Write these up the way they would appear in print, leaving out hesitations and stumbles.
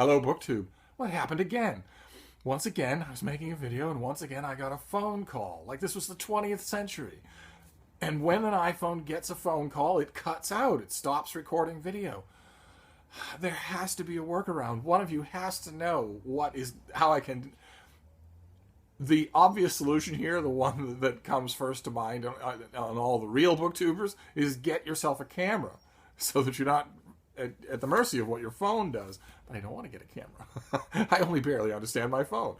Hello, BookTube. What happened again? Once again, I was making a video, and once again I got a phone call. Like this was the 20th century. And when an iPhone gets a phone call, it cuts out. It stops recording video. There has to be a workaround. One of you has to know how I can... The obvious solution here, the one that comes first to mind on all the real booktubers, is get yourself a camera so that you're not at the mercy of what your phone does. But I don't want to get a camera. I only barely understand my phone.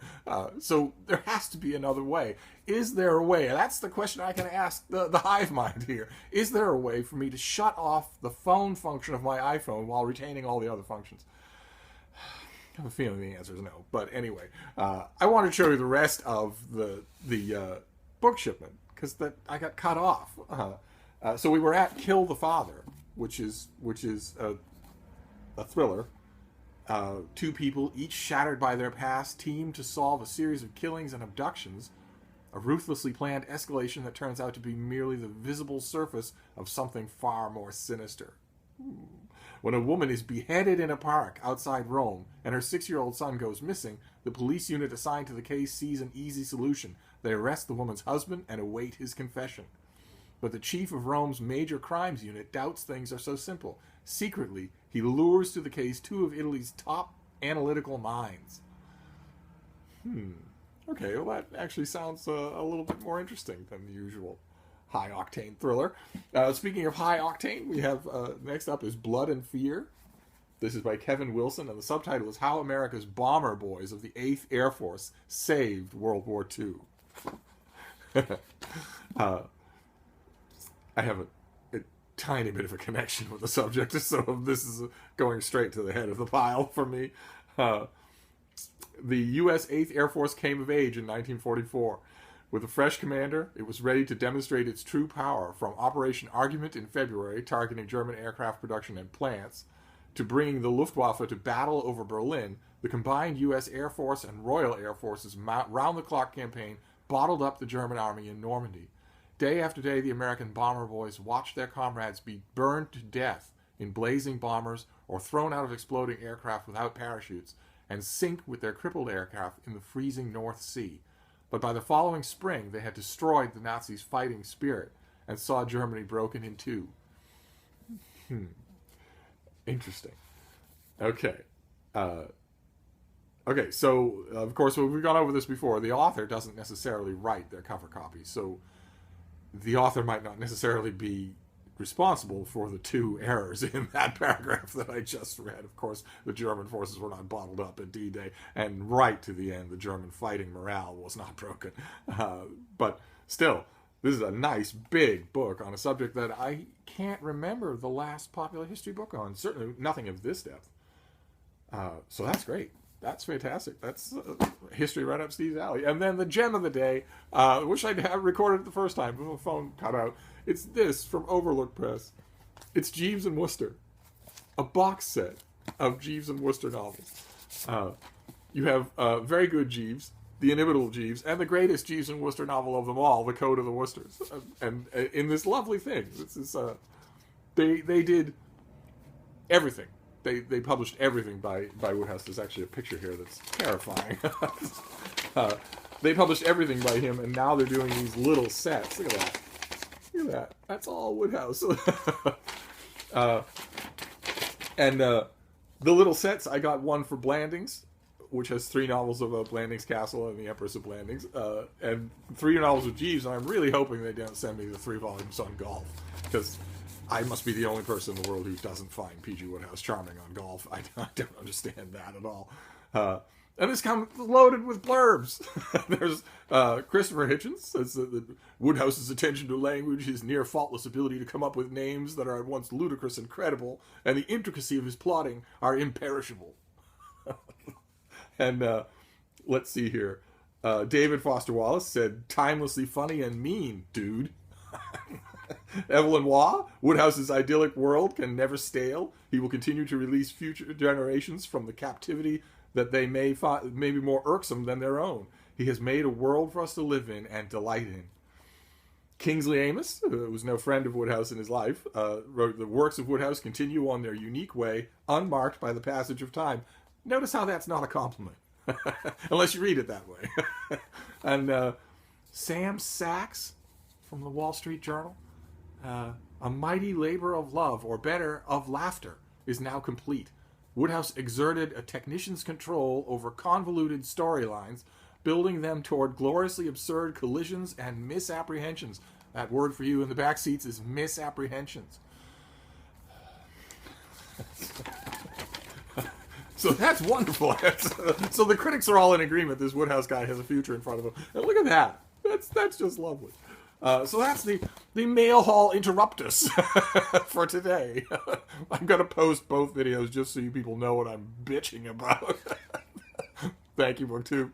So there has to be another way. Is there a way? And that's the question I can ask the hive mind here. Is there a way for me to shut off the phone function of my iPhone while retaining all the other functions? I have a feeling the answer is no. But anyway, I want to show you the rest of the book shipment because I got cut off. So we were at Kill the Father, which is a thriller. Two people, each shattered by their past, team to solve a series of killings and abductions. A ruthlessly planned escalation that turns out to be merely the visible surface of something far more sinister. When a woman is beheaded in a park outside Rome and her 6-year-old son goes missing, the police unit assigned to the case sees an easy solution. They arrest the woman's husband and await his confession. But the chief of Rome's major crimes unit doubts things are so simple. Secretly, he lures to the case two of Italy's top analytical minds. Okay, well that actually sounds a little bit more interesting than the usual high-octane thriller. Speaking of high-octane, we have, next up is Blood and Fear. This is by Kevin Wilson, and the subtitle is How America's Bomber Boys of the 8th Air Force Saved World War II. I have a tiny bit of a connection with the subject, so this is going straight to the head of the pile for me. The U.S. 8th Air Force came of age in 1944. With a fresh commander, it was ready to demonstrate its true power, from Operation Argument in February, targeting German aircraft production and plants, to bringing the Luftwaffe to battle over Berlin. The combined U.S. Air Force and Royal Air Force's round-the-clock campaign bottled up the German army in Normandy. Day after day, the American bomber boys watched their comrades be burned to death in blazing bombers or thrown out of exploding aircraft without parachutes, and sink with their crippled aircraft in the freezing North Sea. But by the following spring, they had destroyed the Nazis' fighting spirit and saw Germany broken in two. Interesting. Okay. Okay, so, of course, we've gone over this before. The author doesn't necessarily write their cover copies, so the author might not necessarily be responsible for the two errors in that paragraph that I just read. Of course, the German forces were not bottled up at D-Day, and right to the end, the German fighting morale was not broken. But still, this is a nice, big book on a subject that I can't remember the last popular history book on. Certainly nothing of this depth. So that's great. That's fantastic. That's history right up Steve's alley. And then the gem of the day, which I have recorded the first time before the phone cut out. It's this from Overlook Press. It's Jeeves and Wooster, a box set of Jeeves and Wooster novels. You have very good Jeeves, the inimitable Jeeves, and the greatest Jeeves and Wooster novel of them all, The Code of the Woosters. And in this lovely thing, this is they did everything. They published everything by Woodhouse. There's actually a picture here that's terrifying. They published everything by him, and now they're doing these little sets. Look at that. Look at that. That's all Woodhouse. And the little sets, I got one for Blandings, which has 3 novels about Blandings Castle and the Empress of Blandings, and 3 novels of Jeeves, and I'm really hoping they don't send me the 3 volumes on golf, because I must be the only person in the world who doesn't find P.G. Woodhouse charming on golf. I don't understand that at all. And this comes loaded with blurbs. There's Christopher Hitchens says that Woodhouse's attention to language, his near faultless ability to come up with names that are at once ludicrous and credible, and the intricacy of his plotting are imperishable. And let's see here. David Foster Wallace said, timelessly funny and mean, dude. Evelyn Waugh, Woodhouse's idyllic world can never stale. He will continue to release future generations from the captivity that they may be more irksome than their own. He has made a world for us to live in and delight in. Kingsley Amis, who was no friend of Woodhouse in his life, wrote, the works of Woodhouse continue on their unique way, unmarked by the passage of time. Notice how that's not a compliment. Unless you read it that way. And Sam Sachs from the Wall Street Journal. A mighty labor of love, or better, of laughter, is now complete. Woodhouse exerted a technician's control over convoluted storylines, building them toward gloriously absurd collisions and misapprehensions. That word for you in the back seats is misapprehensions. So that's wonderful. So the critics are all in agreement this Woodhouse guy has a future in front of him. And look at that. That's just lovely. So that's the mail haul interruptus for today. I'm going to post both videos just so you people know what I'm bitching about. Thank you, BookTube.